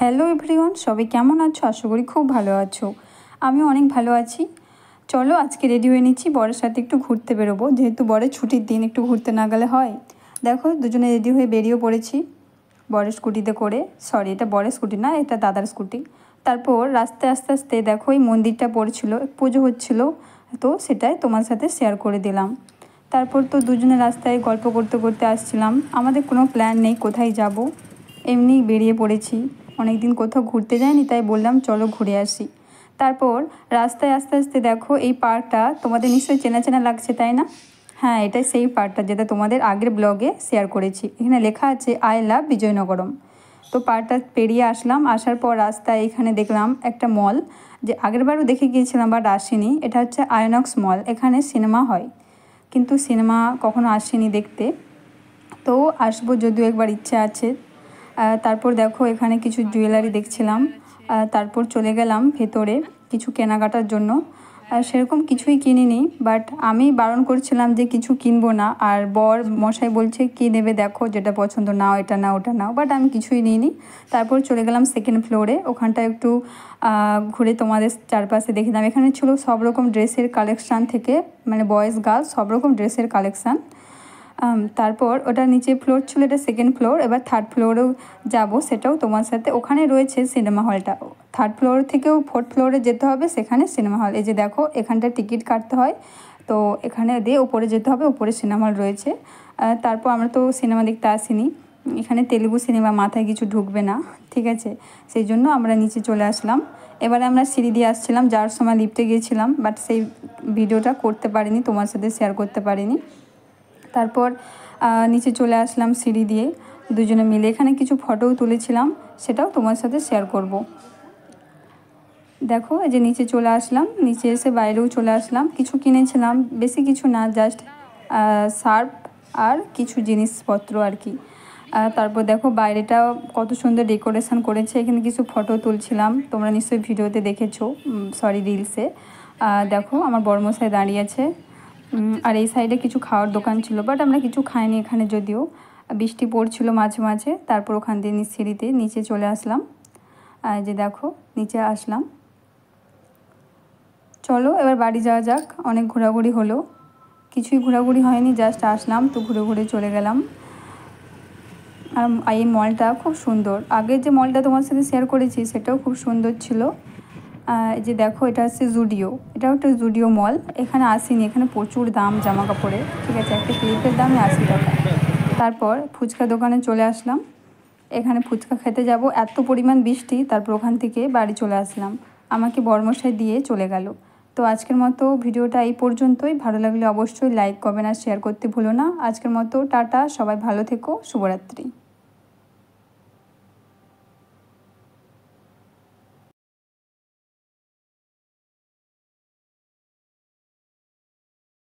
Hello everyone, সবাই কেমন আছো? আশা করি খুব ভালো আছো। আমিও অনেক ভালো আছি। চলো আজকে রেডি হয়ে নিচ্ছি, বরের সাথে একটু ঘুরতে বেরোবো, যেহেতু বরের ছুটির দিন, একটু ঘুরতে না গেলে হয়। দেখো দুজনে রেডি হয়ে বেরিয়ে পড়েছি বরের স্কুটিতে করে। সরি, এটা বরের স্কুটি না, এটা দাদার স্কুটি। তারপর রাস্তায় আস্তে আস্তে দেখো এই মন্দিরটা পড়ছিল, পুজো হচ্ছিল, তো সেটাই তোমার সাথে শেয়ার করে দিলাম। তারপর তো দুজনে রাস্তায় গল্প করতে করতে আসছিলাম। আমাদের কোনো প্ল্যান নেই কোথায় যাব, এমনি বেরিয়ে পড়েছি। অনেক দিন কোথাও ঘুরতে যাইনি, তাই বললাম চলো ঘুরে আসি। তারপর রাস্তায় আস্তে আস্তে দেখো এই পার্কটা তোমাদের নিশ্চয়ই চেনা চেনা লাগছে, তাই না? হ্যাঁ, এটাই সেই পার্কটা যেটা তোমাদের আগের ব্লগে শেয়ার করেছি। এখানে লেখা আছে আই লাভ বিজয়নগরম। তো পার্কটা পেরিয়ে আসলাম, আসার পর রাস্তায় এখানে দেখলাম একটা মল, যে আগেরবারও দেখে গিয়েছিলাম বাট আসিনি। এটা হচ্ছে আয়নক্স মল, এখানে সিনেমা হয়, কিন্তু সিনেমা কখনো আসিনি দেখতে, তো আসবো যদিও একবার ইচ্ছে আছে। তারপর দেখো এখানে কিছু জুয়েলারি দেখছিলাম। তারপর চলে গেলাম ভেতরে কিছু কেনাকাটার জন্য। সেরকম কিছুই কিনিনি, বাট আমি বারণ করছিলাম যে কিছু কিনবো না, আর বর মশাই বলছে কী নেবে দেখো, যেটা পছন্দ নাও, এটা নাও ওটা নাও, বাট আমি কিছুই নিইনি। তারপর চলে গেলাম সেকেন্ড ফ্লোরে, ওখানটা একটু ঘুরে তোমাদের চারপাশে দেখলাম। এখানে ছিল সব রকম ড্রেসের কালেকশান, থেকে মানে বয়েজ গার্লস সব রকম ড্রেসের কালেকশান। তারপর ওটা নিচে ফ্লোর ছিল, এটা সেকেন্ড ফ্লোর। এবার থার্ড ফ্লোরেও যাব, সেটাও তোমার সাথে। ওখানে রয়েছে সিনেমা হলটা, থার্ড ফ্লোর থেকেও ফোর্থ ফ্লোরে যেতে হবে, সেখানে সিনেমা হল। এই যে দেখো এখানটা টিকিট কাটতে হয়, তো এখানে দিয়ে ওপরে যেতে হবে, ওপরে সিনেমা হল রয়েছে। তারপর আমরা তো সিনেমা দেখতে আসিনি, এখানে তেলেগু সিনেমা, মাথায় কিছু ঢুকবে না, ঠিক আছে, সেই জন্য আমরা নিচে চলে আসলাম। এবারে আমরা সিঁড়ি দিয়ে আসছিলাম, যাওয়ার সময় লিফটে গিয়েছিলাম, বাট সেই ভিডিওটা করতে পারিনি, তোমার সাথে শেয়ার করতে পারিনি। তারপর নিচে চলে আসলাম সিঁড়ি দিয়ে দুজনে মিলে, এখানে কিছু ফটোও তুলেছিলাম, সেটাও তোমার সাথে শেয়ার করব। দেখো এই যে নিচে চলে আসলাম, নিচে এসে বাইরেও চলে আসলাম। কিছু কিনেছিলাম, বেশি কিছু না, জাস্ট সার্ফ আর কিছু জিনিসপত্র আর কি। তারপর দেখো বাইরেটা কত সুন্দর ডেকোরেশন করেছে, এখানে কিছু ফটো তুলছিলাম, তোমরা নিশ্চয়ই ভিডিওতে দেখেছো, সরি রিলসে। দেখো আমার বড়মশাই দাঁড়িয়ে আছে, আর এই সাইডে কিছু খাওয়ার দোকান ছিল, বাট আমরা কিছু খাইনি এখানে, যদিও বৃষ্টি পড়ছিল মাঝে মাঝে। তারপর ওখান দিয়ে সিঁড়িতে নিচে চলে আসলাম, যে দেখো নিচে আসলাম। চলো এবার বাড়ি যাওয়া যাক, অনেক ঘোরাঘুরি হলো, কিছুই ঘোরাঘুরি হয়নি, জাস্ট আসলাম তো ঘুরে ঘুরে চলে গেলাম। আর এই মলটা খুব সুন্দর, আগের যে মলটা তোমার সাথে শেয়ার করেছি সেটাও খুব সুন্দর ছিল। এই যে দেখো এটা হচ্ছে জুডিও, এটাও একটা জুডিও মল। এখানে আসিনি, এখানে প্রচুর দাম জামা কাপড়ের, ঠিক আছে, একটা ক্লিপের দামই 80 টাকা। তারপর ফুচকা দোকানে চলে আসলাম, এখানে ফুচকা খেতে যাব, এত পরিমাণ বৃষ্টি, তারপর ওখান থেকে বাড়ি চলে আসলাম, আমাকে বরমশাই দিয়ে চলে গেল। তো আজকের মতো ভিডিওটা এই পর্যন্তই, ভালো লাগলে অবশ্যই লাইক কমেন্ট আর শেয়ার করতে ভুলো না। আজকের মতো টাটা, সবাই ভালো থেকো, শুভরাত্রি।